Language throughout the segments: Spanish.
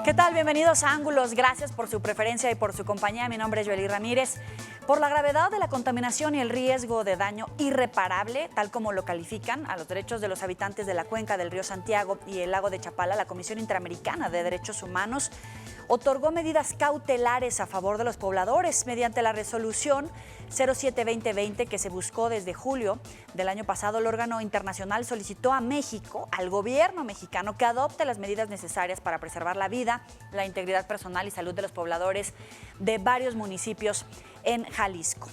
¿Qué tal? Bienvenidos a Ángulos. Gracias por su preferencia y por su compañía. Mi nombre es Joely Ramírez. Por la gravedad de la contaminación y el riesgo de daño irreparable, tal como lo califican, a los derechos de los habitantes de la cuenca del río Santiago y el lago de Chapala, la Comisión Interamericana de Derechos Humanos otorgó medidas cautelares a favor de los pobladores mediante la resolución 07-2020 que se buscó desde julio del año pasado. El órgano internacional solicitó a México, al gobierno mexicano, que adopte las medidas necesarias para preservar la vida, la integridad personal y salud de los pobladores de varios municipios en Jalisco.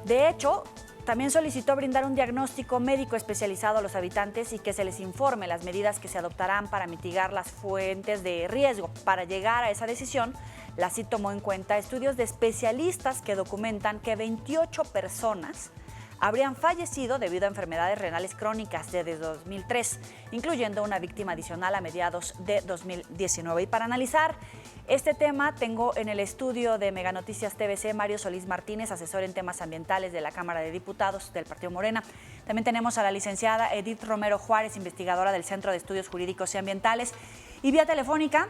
De hecho, también solicitó brindar un diagnóstico médico especializado a los habitantes y que se les informe las medidas que se adoptarán para mitigar las fuentes de riesgo. Para llegar a esa decisión, la CIT tomó en cuenta estudios de especialistas que documentan que 28 personas habrían fallecido debido a enfermedades renales crónicas desde 2003, incluyendo una víctima adicional a mediados de 2019. Y para analizar este tema, tengo en el estudio de Mega Noticias TVC Mario Solís Martínez, asesor en temas ambientales de la Cámara de Diputados del Partido Morena. También tenemos a la licenciada Edith Romero Juárez, investigadora del Centro de Estudios Jurídicos y Ambientales. Y vía telefónica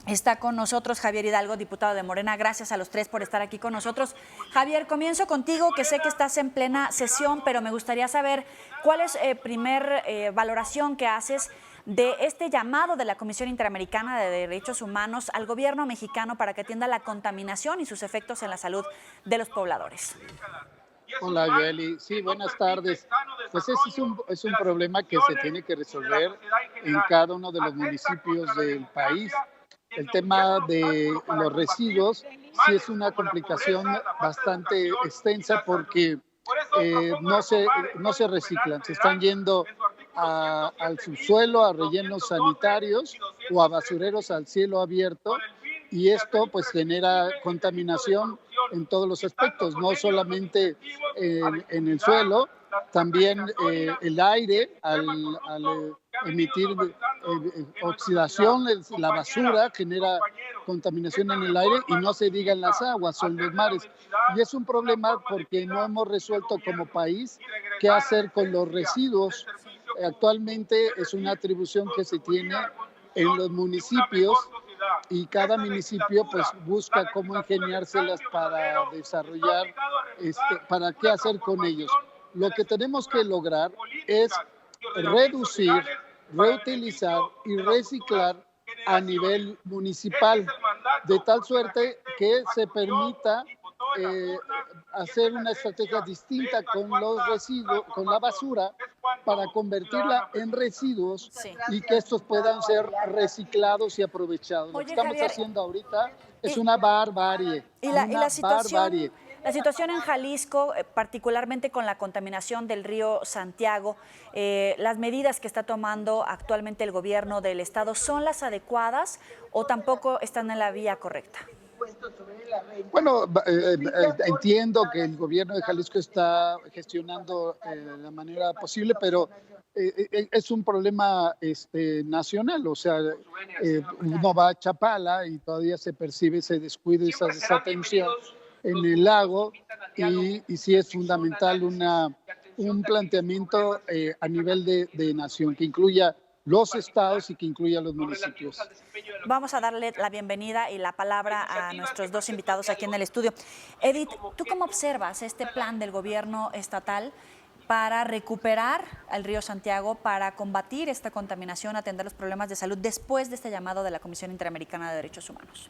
está con nosotros Javier Hidalgo, diputado de Morena. Gracias a los tres por estar aquí con nosotros. Javier, comienzo contigo, que sé que estás en plena sesión, pero me gustaría saber cuál es primer valoración que haces de este llamado de la Comisión Interamericana de Derechos Humanos al gobierno mexicano para que atienda la contaminación y sus efectos en la salud de los pobladores. Hola, Joely. Sí, buenas tardes. Pues ese es un problema que se tiene que resolver en cada uno de los municipios del país. El tema de los residuos sí es una complicación bastante extensa porque no se reciclan, se están yendo al subsuelo, a rellenos sanitarios o a basureros al cielo abierto, y esto pues genera contaminación en todos los aspectos, no solamente en el suelo, también el aire al emitir oxidación, la basura genera contaminación en el aire, y no se diga en las aguas o en los mares. Y es un problema porque no hemos resuelto como país qué hacer con los residuos. Actualmente es una atribución que se tiene en los municipios, y cada municipio pues busca cómo ingeniárselas para desarrollar, para qué hacer con ellos. Lo que tenemos que lograr es reducir, reutilizar y reciclar a nivel municipal, de tal suerte que se permita hacer una estrategia distinta con los residuos, con la basura, para convertirla en residuos, sí, y que estos puedan ser reciclados y aprovechados. Lo que estamos haciendo ahorita es una barbarie. La situación en Jalisco, particularmente con la contaminación del río Santiago, las medidas que está tomando actualmente el gobierno del estado, ¿son las adecuadas o tampoco están en la vía correcta? Bueno, entiendo que el gobierno de Jalisco está gestionando de la manera posible, pero es un problema nacional. O sea, uno va a Chapala y todavía se percibe ese descuido y esa desatención en el lago, y sí es fundamental un planteamiento a nivel de nación que incluya los estados y que incluya los municipios. Vamos a darle la bienvenida y la palabra a nuestros dos invitados aquí en el estudio. Edith, ¿tú cómo observas este plan del gobierno estatal para recuperar al río Santiago, para combatir esta contaminación, atender los problemas de salud después de este llamado de la Comisión Interamericana de Derechos Humanos?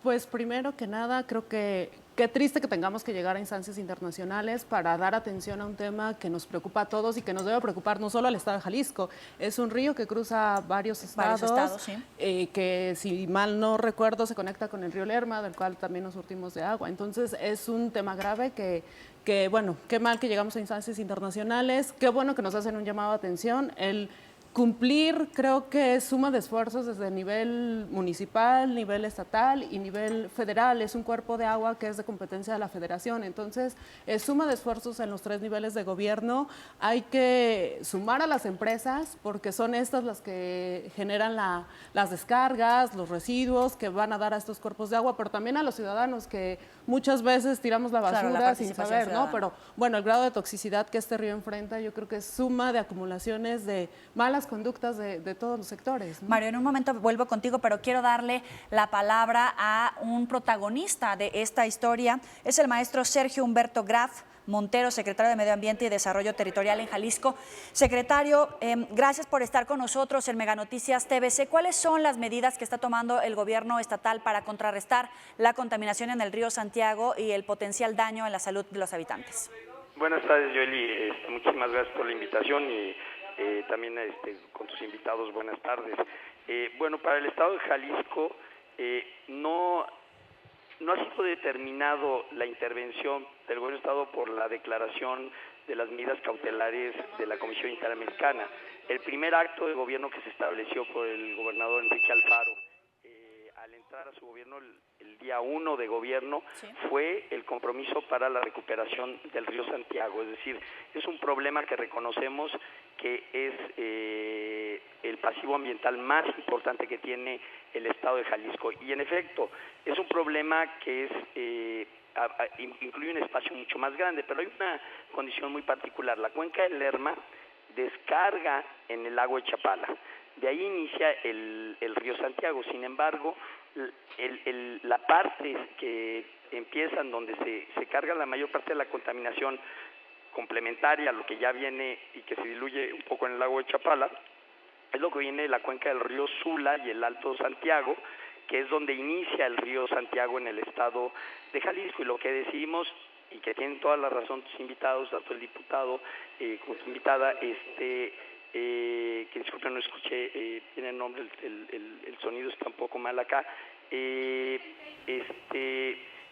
Pues primero que nada, creo que qué triste que tengamos que llegar a instancias internacionales para dar atención a un tema que nos preocupa a todos y que nos debe preocupar no solo al estado de Jalisco. Es un río que cruza varios estados, sí, que si mal no recuerdo se conecta con el río Lerma, del cual también nos surtimos de agua. Entonces es un tema grave que bueno, qué mal que llegamos a instancias internacionales, qué bueno que nos hacen un llamado de atención. El cumplir, creo que es suma de esfuerzos desde nivel municipal, nivel estatal y nivel federal. Es un cuerpo de agua que es de competencia de la federación, entonces es suma de esfuerzos en los tres niveles de gobierno. Hay que sumar a las empresas porque son estas las que generan las descargas, los residuos que van a dar a estos cuerpos de agua, pero también a los ciudadanos que muchas veces tiramos la basura, claro, sin saber, ciudadana, ¿no? Pero bueno, el grado de toxicidad que este río enfrenta, yo creo que es suma de acumulaciones de malas malas conductas de todos los sectores, ¿no? Mario, en un momento vuelvo contigo, pero quiero darle la palabra a un protagonista de esta historia. Es el maestro Sergio Humberto Graf Montero, secretario de Medio Ambiente y Desarrollo Territorial en Jalisco. Secretario, gracias por estar con nosotros en Mega Noticias TVC. ¿Cuáles son las medidas que está tomando el gobierno estatal para contrarrestar la contaminación en el río Santiago y el potencial daño en la salud de los habitantes? Buenas tardes, Joely. Muchísimas gracias por la invitación y también con tus invitados, buenas tardes. Bueno, para el estado de Jalisco no ha sido determinado la intervención del gobierno del estado por la declaración de las medidas cautelares de la Comisión Interamericana. El primer acto de gobierno que se estableció por el gobernador Enrique Alfaro al entrar a su gobierno el día 1 de gobierno, sí, fue el compromiso para la recuperación del río Santiago. Es decir, es un problema que reconocemos que es el pasivo ambiental más importante que tiene el estado de Jalisco. Y en efecto, es un problema que incluye un espacio mucho más grande, pero hay una condición muy particular. La cuenca del Lerma descarga en el lago de Chapala. De ahí inicia el río Santiago. Sin embargo, la parte que empiezan donde se carga la mayor parte de la contaminación complementaria a lo que ya viene y que se diluye un poco en el lago de Chapala, es lo que viene de la cuenca del río Sula y el Alto Santiago, que es donde inicia el río Santiago en el estado de Jalisco. Y lo que decidimos, y que tienen toda la razón tus invitados, tanto el diputado como tu invitada, que disculpen, no escuché bien el nombre, el sonido está un poco mal acá,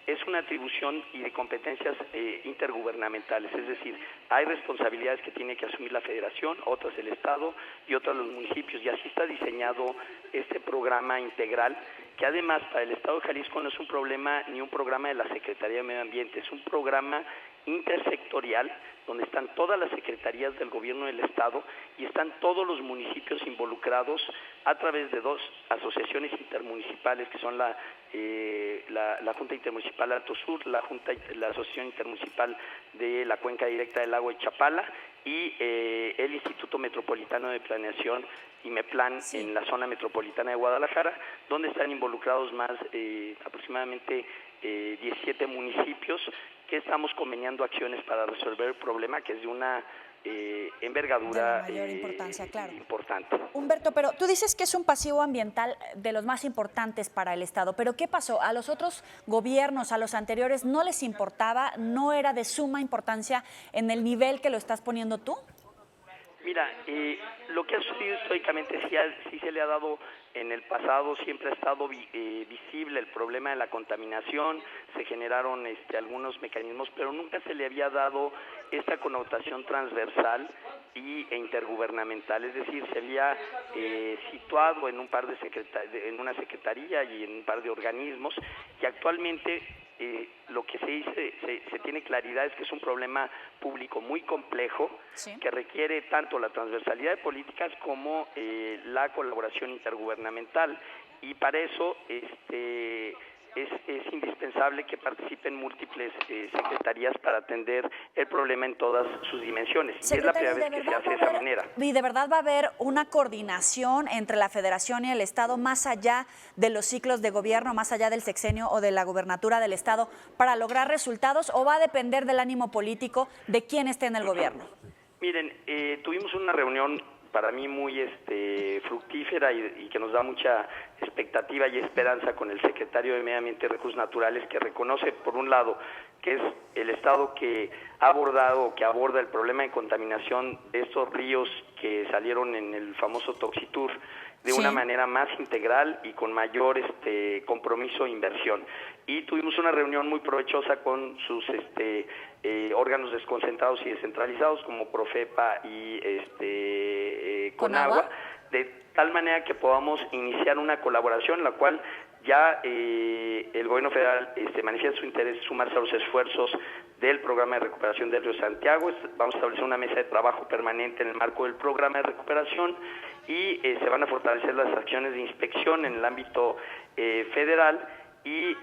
es una atribución y de competencias intergubernamentales, es decir, hay responsabilidades que tiene que asumir la Federación, otras el Estado y otras los municipios, y así está diseñado este programa integral, que además para el Estado de Jalisco no es un problema ni un programa de la Secretaría de Medio Ambiente, es un programa intersectorial donde están todas las secretarías del gobierno del estado y están todos los municipios involucrados a través de dos asociaciones intermunicipales que son la Junta Intermunicipal Alto Sur, la Asociación Intermunicipal de la Cuenca Directa del Lago de Chapala y el Instituto Metropolitano de Planeación IMEPLAN, sí, en la zona metropolitana de Guadalajara, donde están involucrados más aproximadamente 17 municipios que estamos conveniando acciones para resolver el problema, que es de una envergadura de mayor importancia, claro, importante. Humberto, pero tú dices que es un pasivo ambiental de los más importantes para el Estado, pero ¿qué pasó? ¿A los otros gobiernos, a los anteriores, no les importaba, no era de suma importancia en el nivel que lo estás poniendo tú? Mira, lo que ha sucedido históricamente sí se le ha dado en el pasado, siempre ha estado visible el problema de la contaminación, se generaron algunos mecanismos, pero nunca se le había dado esta connotación transversal e intergubernamental, es decir, se había situado en un par en una secretaría y en un par de organismos, y actualmente lo que se tiene claridad es que es un problema público muy complejo, sí, que requiere tanto la transversalidad de políticas como la colaboración intergubernamental, y para eso es indispensable que participen múltiples secretarías para atender el problema en todas sus dimensiones. Y es la primera vez que se hace de esa manera. ¿Y de verdad va a haber una coordinación entre la Federación y el Estado más allá de los ciclos de gobierno, más allá del sexenio o de la gubernatura del Estado para lograr resultados, o va a depender del ánimo político de quién esté en el gobierno? Miren, tuvimos una reunión para mí muy fructífera y que nos da mucha expectativa y esperanza con el secretario de Medio Ambiente y Recursos Naturales, que reconoce, por un lado, que es el Estado que aborda el problema de contaminación de estos ríos que salieron en el famoso Toxitour de una manera más integral y con mayor compromiso e inversión. Y tuvimos una reunión muy provechosa con sus órganos desconcentrados y descentralizados como Profepa y Conagua, de tal manera que podamos iniciar una colaboración en la cual ya el gobierno federal manifiesta su interés en sumarse a los esfuerzos del programa de recuperación del río Santiago. Vamos a establecer una mesa de trabajo permanente en el marco del programa de recuperación y se van a fortalecer las acciones de inspección en el ámbito federal, y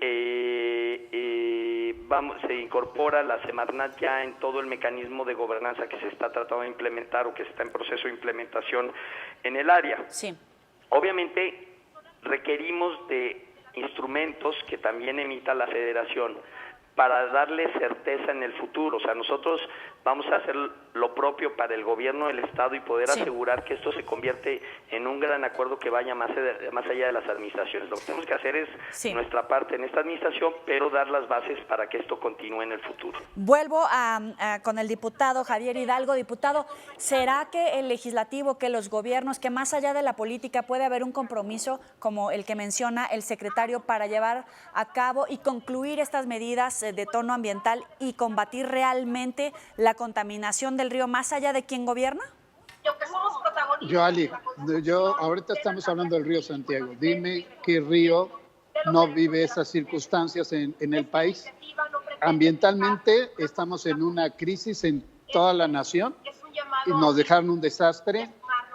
se incorpora la Semarnat ya en todo el mecanismo de gobernanza que se está tratando de implementar o que está en proceso de implementación en el área. Sí. Obviamente requerimos de instrumentos que también emita la Federación para darle certeza en el futuro. O sea, nosotros vamos a hacer lo propio para el gobierno del Estado y poder asegurar que esto se convierte en un gran acuerdo que vaya más allá de las administraciones. Lo que tenemos que hacer es nuestra parte en esta administración, pero dar las bases para que esto continúe en el futuro. Vuelvo con el diputado Javier Hidalgo. Diputado, ¿será que el legislativo, que los gobiernos, que más allá de la política puede haber un compromiso como el que menciona el secretario para llevar a cabo y concluir estas medidas de tono ambiental y combatir realmente la contaminación del río más allá de quién gobierna? Yoali, ahorita estamos hablando del río Santiago. Dime qué río no vive esas circunstancias en el país. Ambientalmente estamos en una crisis en toda la nación y nos dejaron un desastre.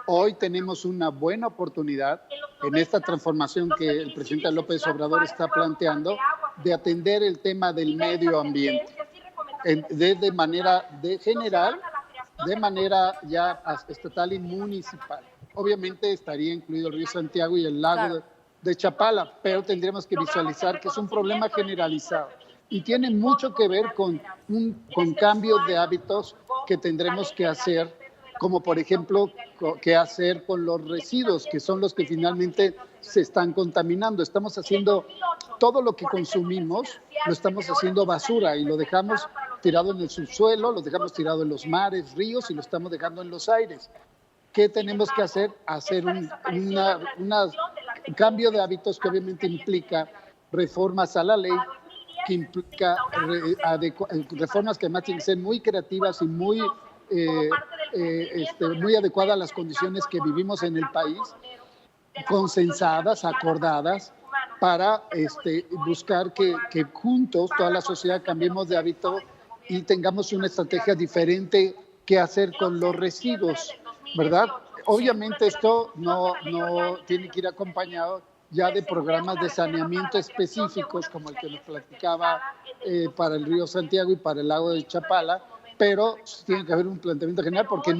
Hoy tenemos una buena oportunidad en esta transformación que el presidente López Obrador está planteando de atender el tema del medio ambiente de manera general, de manera ya estatal y municipal. Obviamente estaría incluido el río Santiago y el lago de Chapala, pero tendríamos que visualizar que es un problema generalizado y tiene mucho que ver con cambios de hábitos que tendremos que hacer, como por ejemplo, qué hacer con los residuos, que son los que finalmente se están contaminando. Estamos haciendo todo lo que consumimos, lo estamos haciendo basura y lo dejamos tirado en el subsuelo, lo dejamos tirado en los mares, ríos y lo estamos dejando en los aires. ¿Qué tenemos que hacer? Hacer un cambio de hábitos que obviamente implica reformas a la ley, que implica reformas que además tienen que ser muy creativas y muy adecuadas a las condiciones que vivimos en el país, consensadas, acordadas, para buscar que juntos toda la sociedad cambiemos de hábito y tengamos una estrategia diferente que hacer con los residuos, ¿verdad? Obviamente esto no tiene que ir acompañado ya de programas de saneamiento específicos como el que nos platicaba para el río Santiago y para el lago de Chapala, pero tiene que haber un planteamiento general porque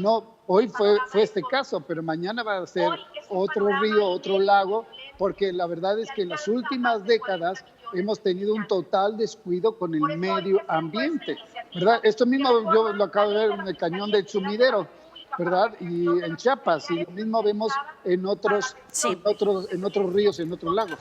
hoy fue este caso, pero mañana va a ser otro río, otro lago, porque la verdad es que en las últimas décadas hemos tenido un total descuido con el medio ambiente, ¿verdad? Esto mismo yo lo acabo de ver en el cañón del Sumidero, ¿verdad? Y en Chiapas, y lo mismo vemos en otros ríos, en otros lagos.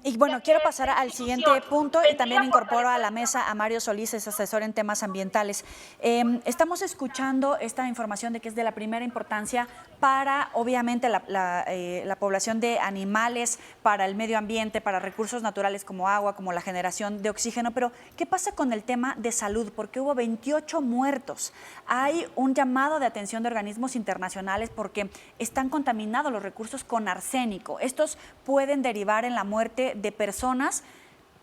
Y bueno, quiero pasar al siguiente punto y también incorporo a la mesa a Mario Solís, es asesor en temas ambientales. Estamos escuchando esta información de que es de la primera importancia para, obviamente, la población de animales, para el medio ambiente, para recursos naturales como agua, como la generación de oxígeno. Pero, ¿qué pasa con el tema de salud? Porque hubo 28 muertos. Hay un llamado de atención de organismos internacionales porque están contaminados los recursos con arsénico. Estos pueden derivar en la muerte de personas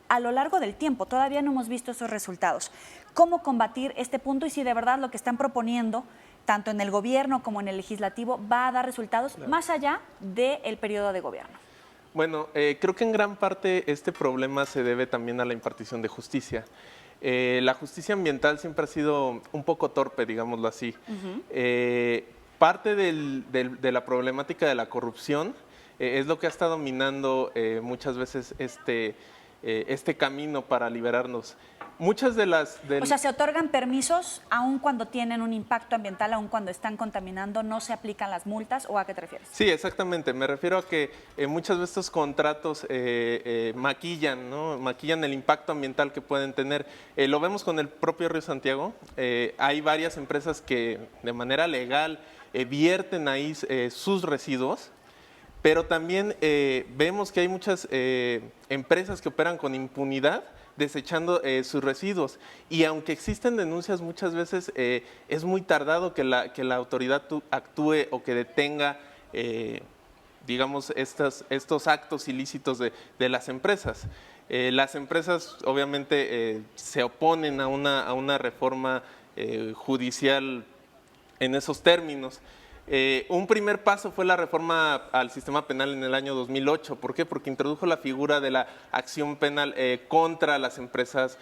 a lo largo del tiempo. Todavía no hemos visto esos resultados. ¿Cómo combatir este punto y si de verdad lo que están proponiendo, tanto en el gobierno como en el legislativo, va a dar resultados más allá del periodo de gobierno? Bueno, creo que en gran parte este problema se debe también a la impartición de justicia. La justicia ambiental siempre ha sido un poco torpe, digámoslo así. Parte de la problemática de la corrupción es lo que ha estado minando muchas veces este camino para liberarnos. Muchas de las... O sea, ¿se otorgan permisos aun cuando tienen un impacto ambiental, aun cuando están contaminando, no se aplican las multas o a qué te refieres? Sí, exactamente. Me refiero a que muchas veces estos contratos maquillan, ¿no? Maquillan el impacto ambiental que pueden tener. Lo vemos con el propio Río Santiago. Hay varias empresas que de manera legal vierten ahí sus residuos. Pero también vemos que hay muchas empresas que operan con impunidad desechando sus residuos. Y aunque existen denuncias, muchas veces es muy tardado que la autoridad actúe o que detenga, digamos, estos actos ilícitos de las empresas. Las empresas obviamente se oponen a una reforma judicial en esos términos. Un primer paso fue la reforma al sistema penal en el año 2008. ¿Por qué? Porque introdujo la figura de la acción penal contra las empresas,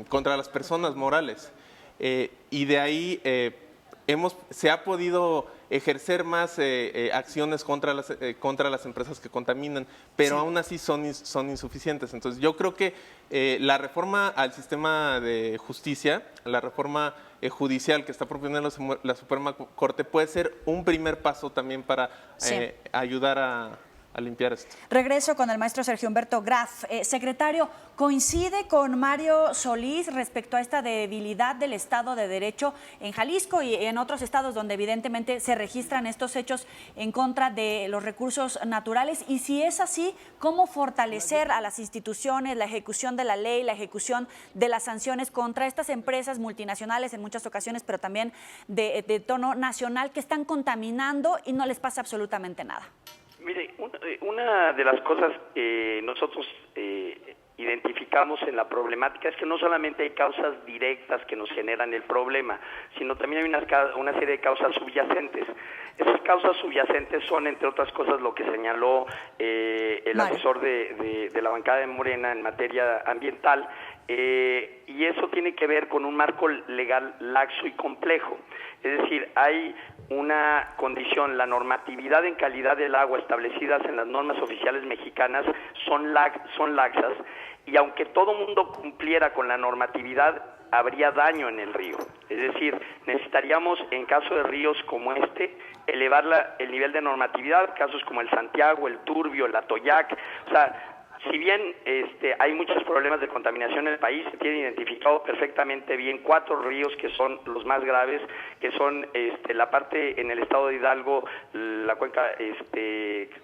contra las personas morales. Y de ahí se ha podido ejercer más acciones contra las empresas que contaminan, pero aún así son insuficientes. Entonces yo creo que la reforma al sistema de justicia, la reforma judicial que está proponiendo la Suprema Corte puede ser un primer paso también para ayudar a limpiar esto. Regreso con el maestro Sergio Humberto Graf. Secretario, ¿coincide con Mario Solís respecto a esta debilidad del Estado de Derecho en Jalisco y en otros estados donde evidentemente se registran estos hechos en contra de los recursos naturales? Y si es así, ¿cómo fortalecer a las instituciones, la ejecución de la ley, la ejecución de las sanciones contra estas empresas multinacionales en muchas ocasiones, pero también de tono nacional, que están contaminando y no les pasa absolutamente nada? Mire, una de las cosas que nosotros identificamos en la problemática es que no solamente hay causas directas que nos generan el problema, sino también hay una serie de causas subyacentes. Esas causas subyacentes son, entre otras cosas, lo que señaló el asesor de la bancada de Morena en materia ambiental, y eso tiene que ver con un marco legal laxo y complejo. Es decir, hay una condición, la normatividad en calidad del agua establecidas en las normas oficiales mexicanas son laxas, y aunque todo mundo cumpliera con la normatividad, habría daño en el río. Es decir, necesitaríamos, en caso de ríos como este, elevar el nivel de normatividad, casos como el Santiago, el Turbio, el Atoyac. O sea, si bien hay muchos problemas de contaminación en el país, se tienen identificado perfectamente bien 4 ríos que son los más graves, que son la parte en el estado de Hidalgo, la cuenca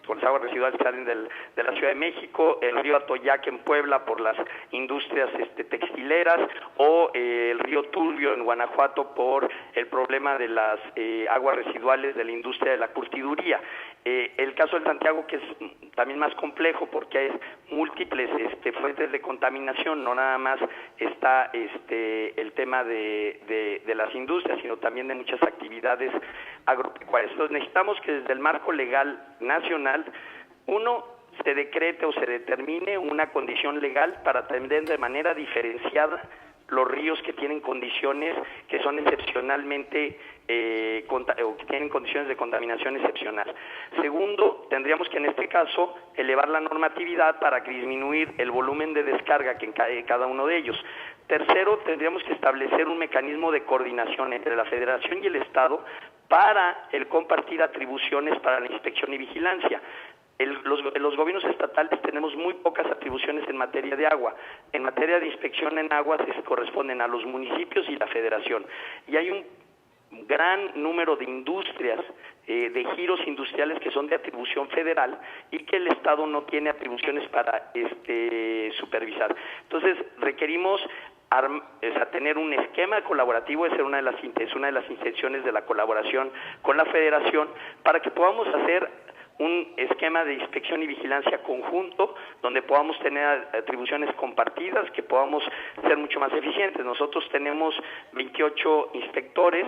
con las aguas residuales que salen de la Ciudad de México, el río Atoyac en Puebla por las industrias textileras, o el río Turbio en Guanajuato por el problema de las aguas residuales de la industria de la curtiduría. El caso del Santiago, que es también más complejo porque hay múltiples fuentes de contaminación, no nada más está el tema de las industrias, sino también de muchas actividades agropecuarias. Entonces necesitamos que desde el marco legal nacional, se decrete o se determine una condición legal para atender de manera diferenciada los ríos que tienen condiciones que son excepcionalmente o que tienen condiciones de contaminación excepcional. Segundo, tendríamos que en este caso elevar la normatividad para disminuir el volumen de descarga que encae cada uno de ellos. Tercero, tendríamos que establecer un mecanismo de coordinación entre la Federación y el Estado para el compartir atribuciones para la inspección y vigilancia. Los gobiernos estatales tenemos muy pocas atribuciones en materia de agua. En materia de inspección en aguas corresponden a los municipios y la Federación. Y hay un gran número de industrias, de giros industriales que son de atribución federal y que el Estado no tiene atribuciones para supervisar. Entonces requerimos tener un esquema colaborativo, es una de las intenciones de la colaboración con la Federación, para que podamos hacer un esquema de inspección y vigilancia conjunto, donde podamos tener atribuciones compartidas, que podamos ser mucho más eficientes. Nosotros tenemos 28 inspectores,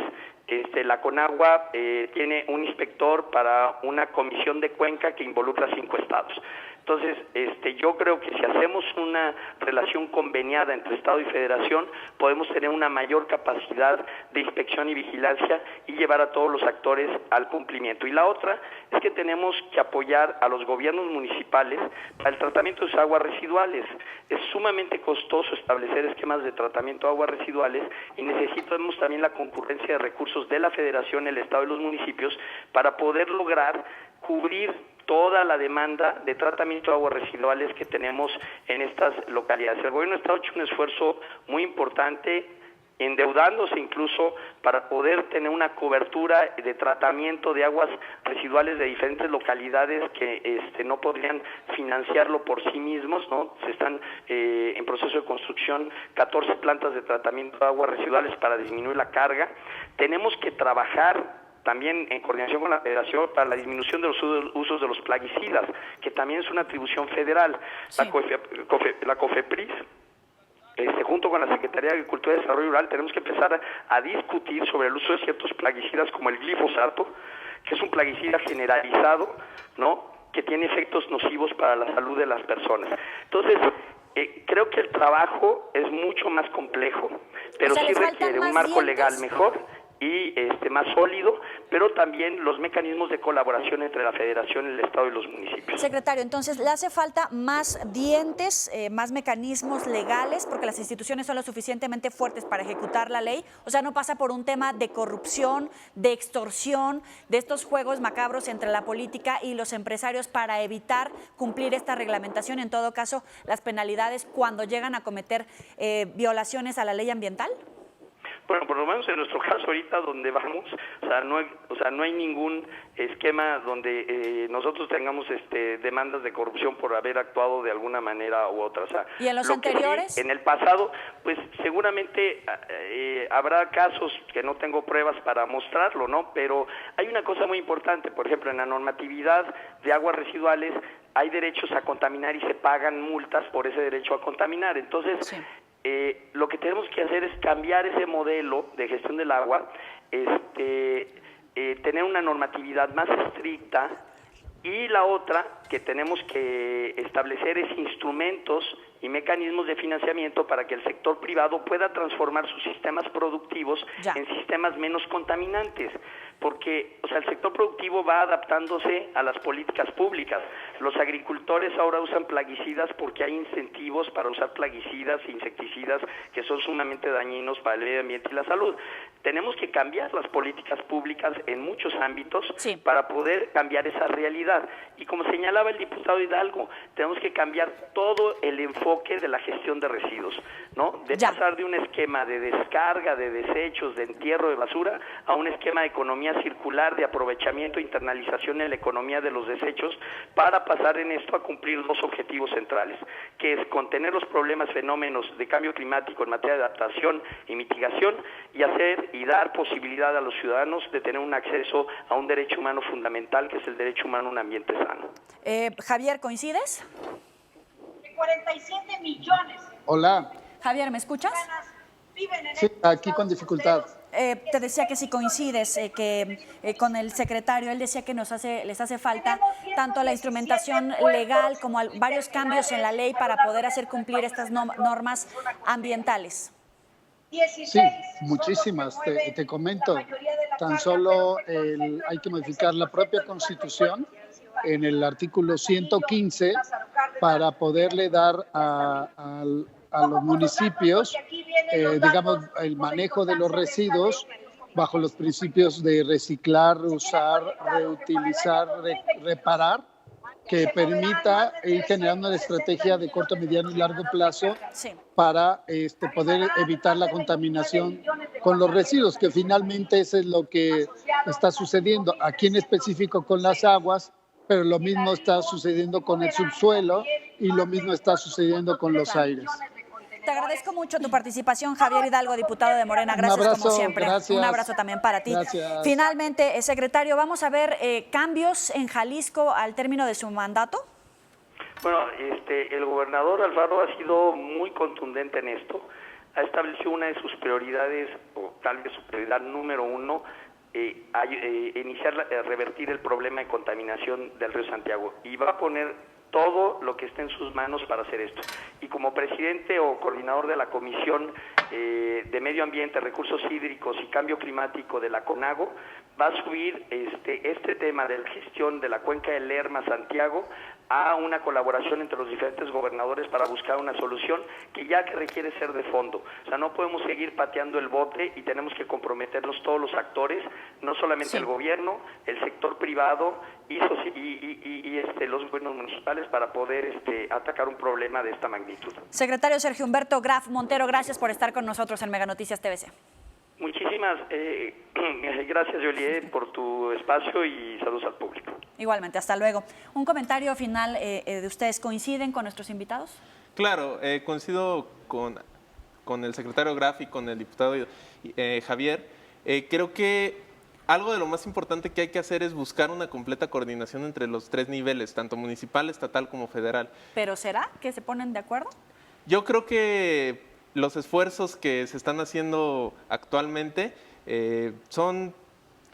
la Conagua tiene un inspector para una comisión de cuenca que involucra 5 estados. Entonces, yo creo que si hacemos una relación conveniada entre Estado y Federación, podemos tener una mayor capacidad de inspección y vigilancia y llevar a todos los actores al cumplimiento. Y la otra es que tenemos que apoyar a los gobiernos municipales para el tratamiento de sus aguas residuales. Es sumamente costoso establecer esquemas de tratamiento de aguas residuales y necesitamos también la concurrencia de recursos de la Federación, el Estado y los municipios para poder lograr cubrir toda la demanda de tratamiento de aguas residuales que tenemos en estas localidades. El gobierno del Estado ha hecho un esfuerzo muy importante, endeudándose incluso para poder tener una cobertura de tratamiento de aguas residuales de diferentes localidades que no podrían financiarlo por sí mismos, ¿no? Se están en proceso de construcción 14 plantas de tratamiento de aguas residuales para disminuir la carga. Tenemos que trabajar también en coordinación con la Federación para la disminución de los usos de los plaguicidas, que también es una atribución federal. Sí. La COFEPRIS, junto con la Secretaría de Agricultura y Desarrollo Rural, tenemos que empezar a discutir sobre el uso de ciertos plaguicidas como el glifosato, que es un plaguicida generalizado, ¿no?, que tiene efectos nocivos para la salud de las personas. Entonces, creo que el trabajo es mucho más complejo, pero sí requiere un marco legal mejor y más sólido, pero también los mecanismos de colaboración entre la Federación, el Estado y los municipios. Secretario, entonces, ¿le hace falta más dientes, más mecanismos legales, porque las instituciones son lo suficientemente fuertes para ejecutar la ley? O sea, no pasa por un tema de corrupción, de extorsión, de estos juegos macabros entre la política y los empresarios para evitar cumplir esta reglamentación, en todo caso, las penalidades cuando llegan a cometer violaciones a la ley ambiental. Bueno, por lo menos en nuestro caso ahorita donde vamos, no hay ningún esquema donde nosotros tengamos demandas de corrupción por haber actuado de alguna manera u otra. O sea, ¿y en los anteriores? Sí, en el pasado, pues seguramente habrá casos que no tengo pruebas para mostrarlo, ¿no? Pero hay una cosa muy importante, por ejemplo, en la normatividad de aguas residuales hay derechos a contaminar y se pagan multas por ese derecho a contaminar. Entonces, sí, lo que tenemos que hacer es cambiar ese modelo de gestión del agua, tener una normatividad más estricta, y la otra que tenemos que establecer es instrumentos y mecanismos de financiamiento para que el sector privado pueda transformar sus sistemas productivos en sistemas menos contaminantes, porque el sector productivo va adaptándose a las políticas públicas. Los agricultores ahora usan plaguicidas porque hay incentivos para usar plaguicidas e insecticidas que son sumamente dañinos para el medio ambiente y la salud. Tenemos que cambiar las políticas públicas en muchos ámbitos para poder cambiar esa realidad. Y como señalaba el diputado Hidalgo, tenemos que cambiar todo el enfoque de la gestión de residuos, ¿no? De pasar de un esquema de descarga de desechos, de entierro de basura, a un esquema de economía circular, de aprovechamiento e internalización en la economía de los desechos, para pasar en esto a cumplir dos objetivos centrales, que es contener los problemas, fenómenos de cambio climático en materia de adaptación y mitigación, y hacer y dar posibilidad a los ciudadanos de tener un acceso a un derecho humano fundamental, que es el derecho humano a un ambiente sano. Javier, ¿coincides? 47 millones. Hola. Javier, ¿me escuchas? Sí, aquí con dificultad. Te decía que si coincides con el secretario, él decía que les hace falta tanto la instrumentación legal como varios cambios en la ley para poder hacer cumplir estas normas ambientales. Sí, muchísimas. Te comento, tan solo hay que modificar la propia Constitución en el artículo 115 para poderle dar a los municipios, digamos, el manejo de los residuos bajo los principios de reciclar, usar, reutilizar, reparar, que permita ir generando una estrategia de corto, mediano y largo plazo para poder evitar la contaminación con los residuos, que finalmente eso es lo que está sucediendo aquí en específico con las aguas, pero lo mismo está sucediendo con el subsuelo y lo mismo está sucediendo con los aires. Te agradezco mucho tu participación, Javier Hidalgo, diputado de Morena. Gracias, un abrazo, como siempre. Gracias. Un abrazo también para ti. Gracias. Finalmente, secretario, ¿vamos a ver cambios en Jalisco al término de su mandato? Bueno, el gobernador Alfaro ha sido muy contundente en esto. Ha establecido una de sus prioridades, o tal vez su prioridad número uno, revertir el problema de contaminación del río Santiago, y va a poner todo lo que esté en sus manos para hacer esto. Y como presidente o coordinador de la Comisión de Medio Ambiente, Recursos Hídricos y Cambio Climático de la CONAGO, va a subir este tema de la gestión de la cuenca del Lerma-Santiago a una colaboración entre los diferentes gobernadores para buscar una solución que requiere ser de fondo. O sea, no podemos seguir pateando el bote y tenemos que comprometernos todos los actores, no solamente el gobierno, el sector privado y los gobiernos municipales, para poder atacar un problema de esta magnitud. Secretario Sergio Humberto Graf Montero, gracias por estar con nosotros en Mega Noticias TVC. Muchísimas gracias, Yoli, por tu espacio, y saludos al público. Igualmente, hasta luego. Un comentario final de ustedes. ¿Coinciden con nuestros invitados? Claro, coincido con el secretario Graf y con el diputado Javier. Creo que algo de lo más importante que hay que hacer es buscar una completa coordinación entre los tres niveles, tanto municipal, estatal como federal. ¿Pero será que se ponen de acuerdo? Yo creo que los esfuerzos que se están haciendo actualmente son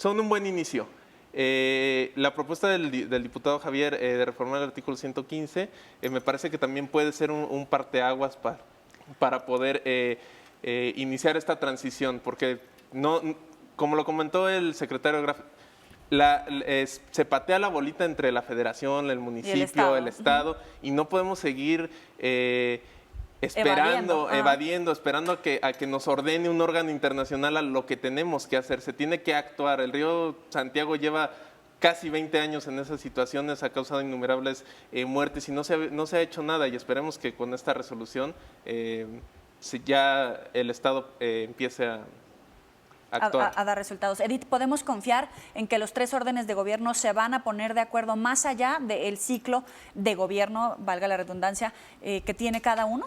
un buen inicio. La propuesta del diputado Javier de reformar el artículo 115 me parece que también puede ser un parteaguas para poder iniciar esta transición, porque no, como lo comentó el secretario Graf, se patea la bolita entre la federación, el municipio, el estado, y no podemos seguir evadiendo, esperando a que nos ordene un órgano internacional a lo que tenemos que hacer. Se tiene que actuar. El Río Santiago lleva casi 20 años en esas situaciones, ha causado innumerables muertes y no se ha hecho nada, y esperemos que con esta resolución ya el Estado empiece a actuar. A dar resultados. Edith, ¿podemos confiar en que los 3 órdenes de gobierno se van a poner de acuerdo más allá del ciclo de gobierno, valga la redundancia, que tiene cada uno?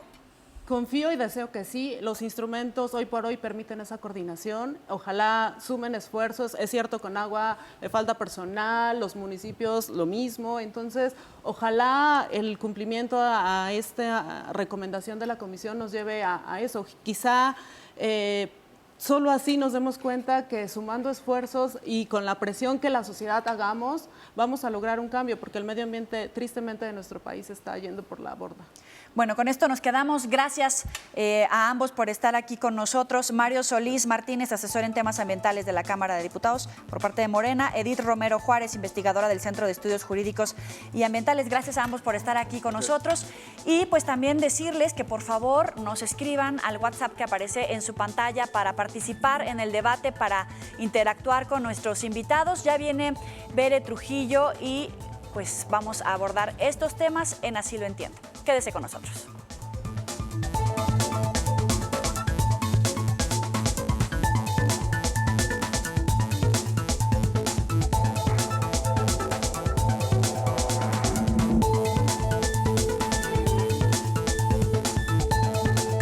Confío y deseo que sí. Los instrumentos hoy por hoy permiten esa coordinación. Ojalá sumen esfuerzos. Es cierto, con agua le falta personal, los municipios lo mismo. Entonces, ojalá el cumplimiento a esta recomendación de la comisión nos lleve a eso. Quizá solo así nos demos cuenta que sumando esfuerzos y con la presión que la sociedad hagamos, vamos a lograr un cambio, porque el medio ambiente, tristemente, de nuestro país está yendo por la borda. Bueno, con esto nos quedamos. Gracias a ambos por estar aquí con nosotros. Mario Solís Martínez, asesor en temas ambientales de la Cámara de Diputados por parte de Morena. Edith Romero Juárez, investigadora del Centro de Estudios Jurídicos y Ambientales. Gracias a ambos por estar aquí con nosotros. Y pues también decirles que por favor nos escriban al WhatsApp que aparece en su pantalla para participar en el debate, para interactuar con nuestros invitados. Ya viene Bere Trujillo y pues vamos a abordar estos temas en Así lo entiendo. Quédese con nosotros.